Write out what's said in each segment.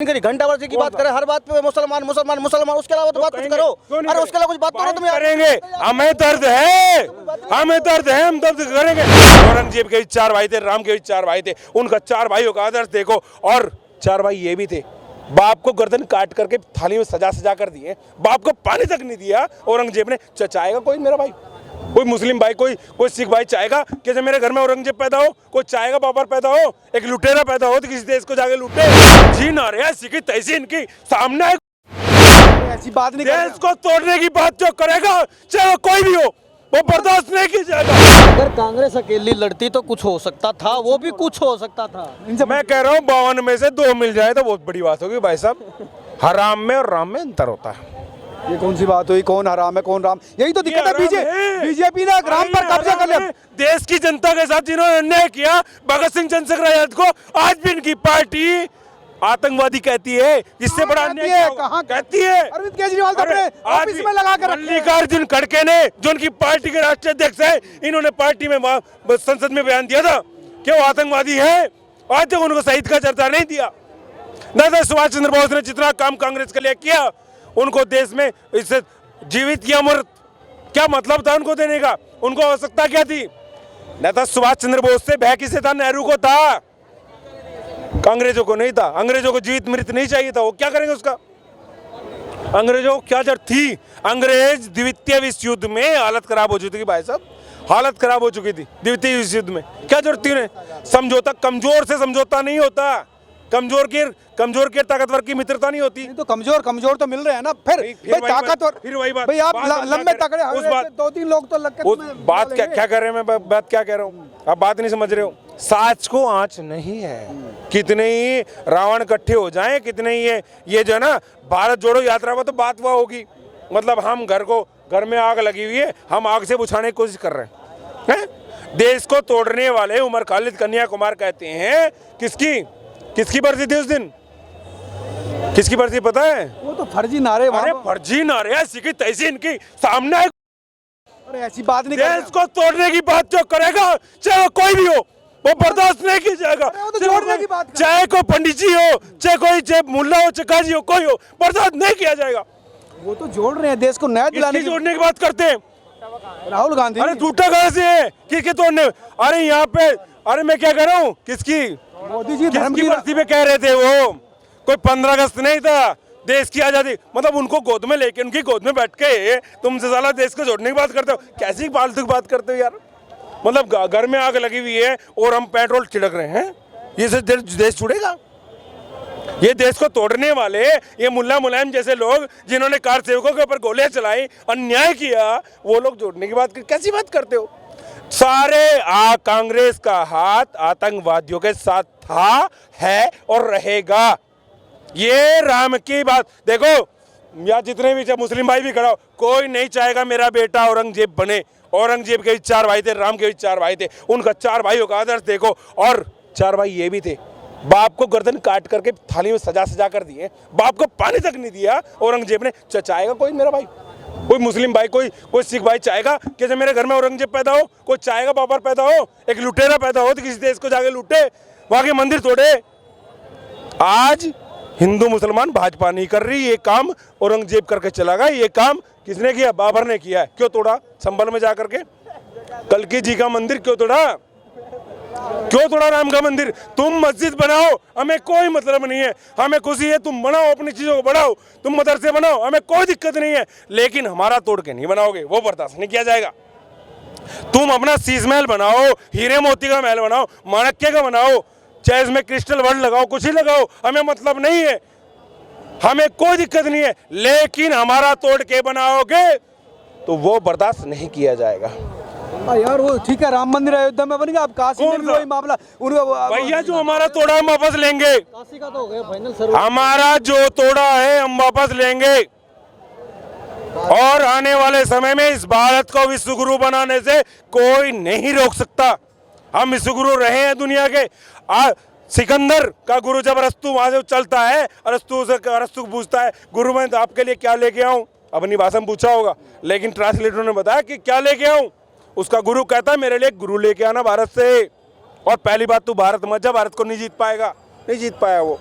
घंटा वर्षी की बात करें, हर बात पे मुसलमान मुसलमान मुसलमान, उसके अलावा तो बात कुछ करो। अरे उसके अलावा कुछ बात करो तुम। करेंगे, हमें दर्द है, हमें दर्द है, हम दर्द करेंगे। औरंगजेब के 4 भाई थे, राम के 4 भाई थे, उनका 4 भाइयों का आदर्श देखो। और 4 भाई ये भी थे, बाप को गर्दन काट करके थाली में सजा सजा कर दिए, बाप को पानी तक नहीं दिया औरंगजेब ने। चाहेगा कोई मेरा भाई, कोई मुस्लिम भाई, कोई सिख भाई चाहेगा कि जब मेरे घर में औरंगजेब पैदा हो? कोई चाहेगा बाबर पैदा हो, एक लुटेरा पैदा हो तो किसी देश को जाके लूटे? जी ना रे सिखी तहसीन इनकी सामने ऐसी बात नहीं, देश को तोड़ने की बात जो करेगा चाहे वो कोई भी हो, वो बर्दाश्त नहीं की जाएगा। अगर कांग्रेस अकेली लड़ती तो कुछ हो सकता था, वो भी कुछ हो सकता था। मैं कह रहा हूँ 52 में से 2 मिल जाए तो बहुत बड़ी बात होगी भाई साहब। हराम में और राम में अंतर होता है। ये कौन सी बात हुई, कौन हराम है कौन राम? यही तो दिक्कत है। बीजेपी ने राम पर कब्जा कर लिया। देश की जनता के साथ जिन्होंने अन्याय किया, भगत सिंह चंद्रशेखर आजाद को आज भी इनकी पार्टी आतंकवादी कहती है। इससे बड़ा अन्याय कहाँ कहती है? अरविंद केजरीवाल अपने ऑफिस में लगा कर मल्लिकार्जुन खड़गे ने, जो उनकी पार्टी के राष्ट्रीय अध्यक्ष है, इन्होंने पार्टी में संसद में बयान दिया था कि वो आतंकवादी है। आज तक उनको शहीद का चर्चा नहीं दिया। नेताजी सुभाष चंद्र बोस ने जितना काम कांग्रेस के लिए किया, उनको देश में इससे जीवित या मृत क्या मतलब था उनको देने का? उनको आवश्यकता क्या थी? नेताजी सुभाष चंद्र बोस से भय किसे था? नेहरू को था, अंग्रेजों को नहीं था। अंग्रेजों को जीवित मृत नहीं चाहिए था। वो क्या करेंगे उसका? अंग्रेजों को क्या जरूरत थी? अंग्रेज द्वितीय विश्व युद्ध में हालत खराब हो चुकी थी भाई साहब, हालत खराब हो चुकी थी द्वितीय विश्व युद्ध में। क्या जरूरत थी उन्हें? समझौता, कमजोर से समझौता नहीं होता, कमजोर के ताकतवर की मित्रता नहीं होती। तो कमजोर तो मिल रहे हैं ना। फिर ताकतवर, फिर वही बात भाई आप लंबे तगड़े, उस बात 2-3 लोग तो लग उस बात क्या कह रहे हैं? मैं बात क्या कह रहा हूँ, आप बात नहीं समझ रहे हो। साच को आंच नहीं है। कितने ही रावण इकट्ठे हो जाएं, कितने ही ये जो है ना भारत जोड़ो यात्रा में तो बात वह होगी, मतलब हम घर में आग लगी हुई है, हम आग से बुझाने की कोशिश कर रहे हैं। देश को तोड़ने वाले उमर खालिद कन्याकुमार कहते हैं किसकी बरसी थी उस दिन? किसकी बरसी पता है? वो तो फर्जी नारे। अरे फर्जी नारे सिखी तहसीन की सामने। अरे ऐसी बात नहीं, देश को तोड़ने की बात जो करेगा चाहे वो कोई भी हो, वो बर्दाश्त नहीं की जाएगा। तो जोड़ने की बात, चाहे कोई पंडित जी हो, चाहे मुल्ला हो, चाहे काजी हो, कोई हो, बर्दाश्त नहीं किया जाएगा। वो तो जोड़ रहे हैं देश को नया दिलाने की। जोड़ने की बात करते हैं राहुल गांधी। अरे झूठा कहां से है? किसके तोड़ने? अरे यहाँ पे, अरे मैं क्या कह रहा हूँ, किसकी मोदी जी धर्म की बस्ती पे कह रहे थे वो, कोई 15 अगस्त नहीं था, देश की आजादी। मतलब उनको गोद में लेके, उनकी गोद में बैठ के तुमसे साला देश को जोड़ने की बात करते हो। कैसी फालतू की बात करते हो यार? मतलब घर में आग लगी हुई है और हम पेट्रोल छिड़क रहे हैं, ये से देश जुड़ेगा? ये देश को तोड़ने वाले ये मुल्ला मुलायम जैसे लोग, जिन्होंने कार सेवकों के ऊपर गोलियां चलाई, अन्याय किया, वो लोग जोड़ने की बात कैसी बात करते हो? सारे कांग्रेस का हाथ आतंकवादियों के साथ था, है और रहेगा। ये राम की बात देखो, या जितने भी मुस्लिम भाई भी खड़ा हो, कोई नहीं चाहेगा मेरा बेटा औरंगजेब बने। औरंगजेब के 4 भाई थे, राम के 4 भाई थे, उनका 4 भाइयों का आदर्श देखो। और 4 भाई ये भी थे, बाप को गर्दन काट करके थाली में सजा सजा कर दिए, बाप को पानी तक नहीं दिया औरंगजेब ने। चाहेगा कोई मेरा भाई, कोई मुस्लिम भाई, कोई सिख भाई चाहेगा कि जब मेरे घर में औरंगजेब पैदा हो? कोई चाहेगा बाबर पैदा हो, एक लुटेरा पैदा हो तो किसी देश को जाके लूटे, वहां के मंदिर तोड़े? आज हिंदू मुसलमान भाजपा नहीं कर रही, ये काम औरंगजेब करके चला गया। ये काम किसने किया? बाबर ने किया है। क्यों तोड़ा? संभल में जाकर के कल्की जी का मंदिर क्यों तोड़ा? क्यों तोड़ा राम का मंदिर? तुम मस्जिद बनाओ, हमें कोई मतलब नहीं है, हमें खुशी है, तुम बनाओ, अपनी चीजों को बढ़ाओ, तुम मदरसे बनाओ, हमें कोई दिक्कत नहीं है, लेकिन हमारा तोड़ के नहीं बनाओगे, वो बर्दाश्त नहीं किया जाएगा। तुम अपना शीश महल बनाओ, हीरे मोती का महल बनाओ, माणक्य का बनाओ, चाहे इसमें क्रिस्टल वर्ड लगाओ, कुछ ही लगाओ, हमें मतलब नहीं है, हमें कोई दिक्कत नहीं है, लेकिन हमारा तोड़ के बनाओगे तो वो बर्दाश्त नहीं किया जाएगा। यार वो ठीक है, राम मंदिर अयोध्या में बन गया, अब काशी में भी वही मामला। भैया जो हमारा तोड़ा हम वापस लेंगे, काशी का तो हो गया फाइनल। हमारा जो तोड़ा है हम वापस लेंगे, और आने वाले समय में इस भारत को विश्व गुरु बनाने से कोई नहीं रोक सकता। हम विश्व गुरु रहे हैं दुनिया के। सिकंदर का गुरु जब अरस्तु वहां से चलता है, अरस्तु पूछता है, गुरु मैं तो आपके लिए क्या लेके आऊं? अपनी भाषा में पूछा होगा, लेकिन ट्रांसलेटर ने बताया कि क्या लेके आऊं? उसका गुरु कहता है मेरे लिए गुरु लेके आना भारत से, और पहली बात तू भारत मत जा, भारत को नहीं जीत पाएगा। नहीं जीत पाया वो।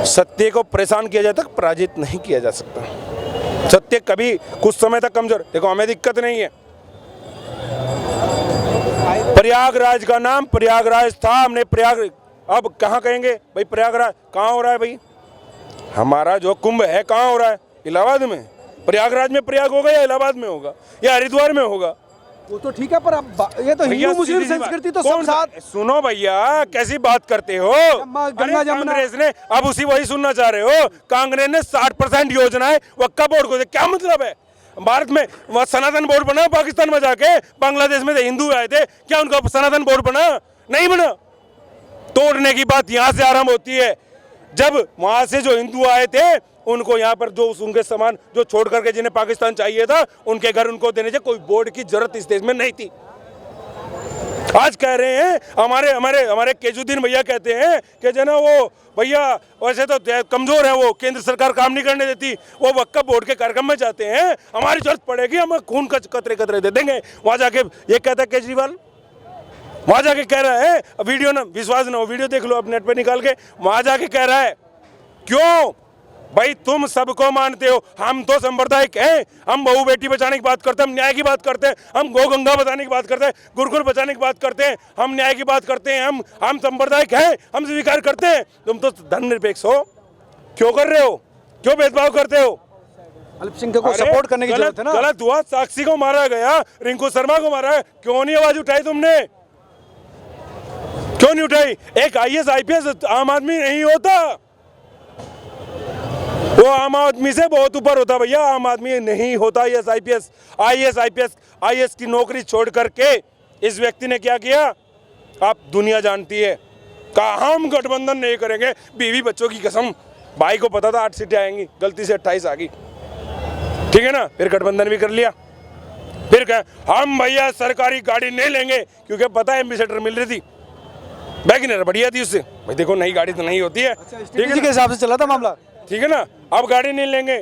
सत्य को परेशान किया जाए तक पराजित नहीं किया जा सकता। सत्य कभी कुछ समय तक कमजोर, देखो हमें दिक्कत नहीं है, प्रयागराज का नाम प्रयागराज था, हमने प्रयाग, अब कहाँ कहेंगे भाई प्रयागराज कहाँ हो रहा है भाई, हमारा जो कुंभ है कहाँ हो रहा है, इलाहाबाद में। प्रयागराज में प्रयाग होगा या इलाहाबाद में होगा या हरिद्वार में होगा? वो तो ठीक है, पर अब ये तो हिंदू मुस्लिम संस्कृति तो सब साथ। सुनो भैया, कैसी बात करते हो? गंगा जमुना कांग्रेस ने अब उसी वही सुनना चाह रहे हो, कांग्रेस ने 60% योजनाएं वक्फ बोर्ड को दे, क्या मतलब है? भारत में वह सनातन बोर्ड बना, पाकिस्तान में जाके बांग्लादेश में हिंदू आए थे, क्या उनका सनातन बोर्ड बना? नहीं बना। तोड़ने की बात यहाँ से आरंभ होती है, जब वहां से जो हिंदू आए थे उनको यहाँ पर जो उनके सामान जो छोड़ करके जिन्हें पाकिस्तान चाहिए था उनके घर उनको देने से कोई बोर्ड की जरूरत इस देश में नहीं थी। आज कह रहे हैं हमारे हमारे हमारे केजुद्दीन भैया कहते हैं कि जो ना वो भैया वैसे तो कमजोर है, वो केंद्र सरकार काम नहीं करने देती, वो वक्फ बोर्ड के कार्यक्रम में जाते हैं, हमारी जरूरत पड़ेगी हम खून का कतरे कतरे दे देंगे। वहां जाके ये कहता है केजरीवाल, वहां जाके कह रहा है, वीडियो ना विश्वास ना हो, वीडियो देख लो आप नेट पे निकाल के, वहां जाके कह रहा है क्यों भाई तुम सबको मानते हो, हम तो सांप्रदायिक हैं, हम बहु बेटी बचाने की बात करते हैं, हम न्याय की बात करते हैं, हम गौ गंगा बचाने की बात करते हैं, गुरुकुल बचाने की बात करते हैं, हम न्याय की बात करते हैं, हम सांप्रदायिक हैं, हम स्वीकार करते हैं। तुम तो धर्मनिरपेक्ष हो, क्यों कर रहे हो, क्यों भेदभाव करते हो? अल्पसंख्यकों को सपोर्ट करने की जरूरत है ना। गलत हुआ, साक्षी को मारा गया, रिंकू शर्मा को मारा है, क्यों नहीं आवाज उठाई तुमने, क्यों नहीं उठाई? एक IAS IPS आम आदमी नहीं होता, वो आम आदमी से बहुत ऊपर होता भैया, आम आदमी नहीं होता IAS IPS की नौकरी छोड़ करके इस व्यक्ति ने क्या किया आप दुनिया जानती है, कहा हम गठबंधन नहीं करेंगे, बीवी बच्चों की कसम, भाई को पता था 8 सीटें आएंगी, गलती से 28 आ गई, ठीक है ना, फिर गठबंधन भी कर लिया। फिर कहा हम भैया सरकारी गाड़ी नहीं लेंगे, क्योंकि पता है एम्बेसडर मिल रही थी, वैगनर बढ़िया थी उससे, भाई देखो नई गाड़ी तो नहीं होती है, ठीक है, के हिसाब से चला था मामला, ठीक है ना, अब गाड़ी नहीं लेंगे,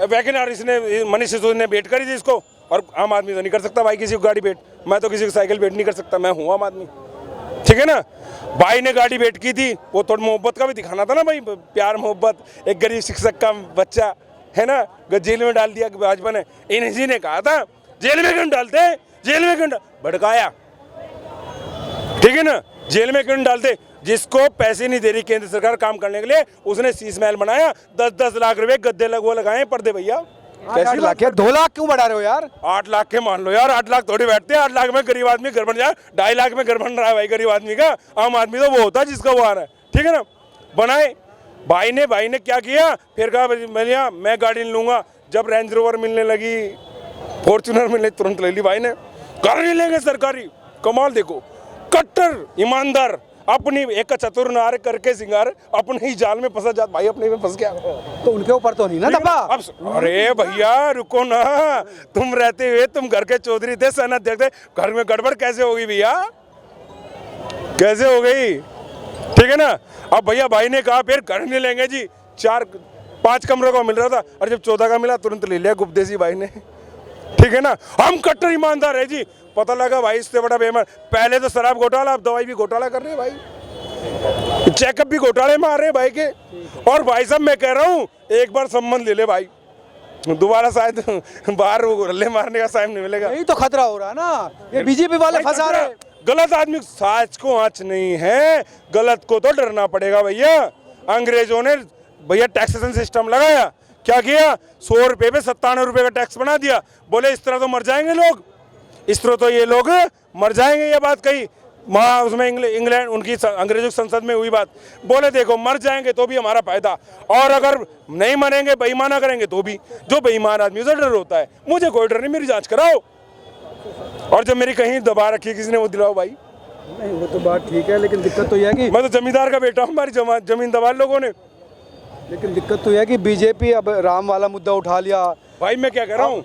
वैगनर इसने मनीष सिसोदिया ने भेंट करी थी इसको, और आम आदमी तो नहीं कर सकता भाई किसी को गाड़ी भेंट, मैं तो किसी को साइकिल भेंट नहीं कर सकता, मैं हूँ आम आदमी, ठीक है ना। भाई ने गाड़ी भेंट की थी, वो थोड़ा मोहब्बत का भी दिखाना था ना भाई, प्यार मोहब्बत, एक गरीब शिक्षक का बच्चा है ना, जेल में डाल दिया भाजपा ने, इन्हीं ने कहा था जेल में क्यों डालते, जेल में क्यों भड़काया, ठीक है ना, जेल में क्यों डालते? जिसको पैसे नहीं दे रही केंद्र सरकार काम करने के लिए, उसने शीश महल बनाया, 10-10 लाख रुपए गद्दे लगाए पर्दे भैया, कैसी लाख है, 2 लाख क्यों बढ़ा रहे हो यार? 8 लाख के मान लो यार, 8 लाख थोड़ी बैठते हैं, 8 लाख में गरीब आदमी घर बन जाए, 2.5 लाख में घर बन रहा है भाई गरीब आदमी का, आम आदमी तो वो होता है जिसका वो आ रहा है, ठीक है ना, बनाए। भाई ने क्या किया, फिर कहा भैया मैं गाड़ी नहीं लूंगा, जब रेंज रोवर मिलने लगी, फॉर्च्यूनर मिलने तुरंत ले ली भाई ने, गाड़ी नहीं लेंगे सरकारी, कमाल देखो, कट्टर ईमानदार, अपनी एक चतुर नार करके सिंगार अपने ही जाल में फंसा जाता, भाई अपने में फंस गया, तो उनके ऊपर तो नहीं ना दबा। अब अरे भैया रुको ना, तुम रहते हुए तुम घर के चौधरी थे, सेनाध्यक्ष थे, घर में गड़बड़ कैसे होगी भैया, कैसे हो गई, ठीक है ना। अब भैया भाई ने कहा फिर घर नहीं लेंगे जी, 4-5 कमरों का मिल रहा था, और जब 14 का मिला तुरंत ले लिया गुप्तेशी भाई ने, ठीक है ना। हम कट्टर ईमानदार है जी, पता लगा भाई इससे बड़ा बेईमान, पहले तो शराब घोटाला, अब दवाई भी घोटाला कर रहे हैं भाई, चेकअप भी घोटाले में आ रहे हैं भाई के। और भाई साहब मैं कह रहा हूँ एक बार संबंध ले ले भाई, दोबारा शायद बाहर रल्ले मारने का टाइम नहीं मिलेगा। यही तो खतरा हो रहा है ना, ये बीजेपी वाले फंसा रहे। गलत आदमी साच को आँच नहीं है, गलत को तो डरना पड़ेगा भैया। अंग्रेजों ने भैया टैक्सेशन सिस्टम लगाया, क्या किया, 100 रुपये पे 97 रुपये का टैक्स बना दिया, बोले इस तरह तो मर जाएंगे लोग, इस तरह तो ये लोग मर जाएंगे, ये बात कही वहाँ उसमें इंग्लैंड उनकी अंग्रेजों की संसद में हुई बात, बोले देखो मर जाएंगे तो भी हमारा फायदा, और अगर नहीं मरेंगे बेईमाना करेंगे तो भी, जो बेईमान आदमी उसे डर होता है, मुझे कोई डर नहीं, मेरी जांच कराओ, और जब मेरी कहीं दबा रखी किसी ने वो दिलाओ भाई। नहीं वो तो बात ठीक है, लेकिन दिक्कत तो यह है कि मैं तो जमींदार का बेटा हूँ, हमारी जमीन दबा लोगों ने, लेकिन दिक्कत तो यह है कि बीजेपी अब राम वाला मुद्दा उठा लिया। भाई मैं क्या कह रहा हूँ,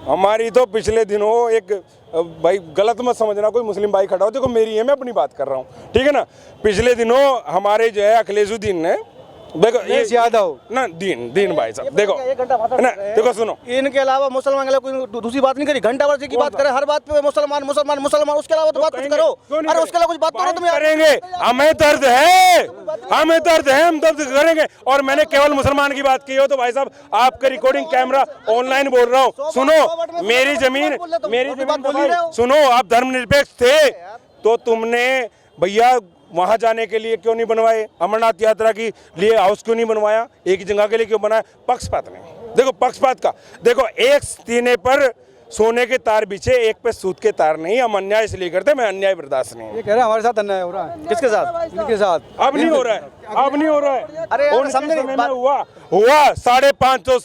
हमारी तो पिछले दिनों एक भाई गलत मत समझना, कोई मुस्लिम भाई खड़ा हो, देखो मेरी है, मैं अपनी बात कर रहा हूँ, ठीक है ना। पिछले दिनों हमारे जो है अखिलेशुद्दीन ने देखो ये उमेश यादव ना दीन भाई साहब देखो ना, देखो सुनो, इनके अलावा मुसलमान के अलावा कोई दूसरी बात नहीं करी, घंटा भर की बात करे, हर बात पे मुसलमान मुसलमान मुसलमान, उसके अलावा तो बात कुछ करो। अरे उसके अलावा कुछ बात करो तुम यार। करेंगे, हमें दर्द है, हमें दर्द है, हम दर्द करेंगे। और मैंने केवल मुसलमान की बात की हो तो भाई साहब आपका रिकॉर्डिंग कैमरा ऑनलाइन बोल रहा हूँ। सुनो, मेरी जमीन सुनो, आप धर्मनिरपेक्ष थे तो तुमने भैया वहां जाने के लिए क्यों नहीं बनवाए? अमरनाथ यात्रा के लिए हाउस क्यों नहीं बनवाया? एक ही जगह के लिए क्यों बनाया? पक्षपात नहीं, देखो पक्षपात का देखो, एक सीने पर सोने के तार बिछे, एक पे सूत के तार नहीं। हम अन्याय इसलिए करते, मैं अन्याय बर्दाश्त नहीं। ये कह रहे हैं हमारे साथ अन्याय हो रहा है। किसके साथ? इनके साथ। अब नहीं हो रहा है, अब नहीं हो रहा है। अरे यार, उनके समझे नहीं समय में बात। हुआ 550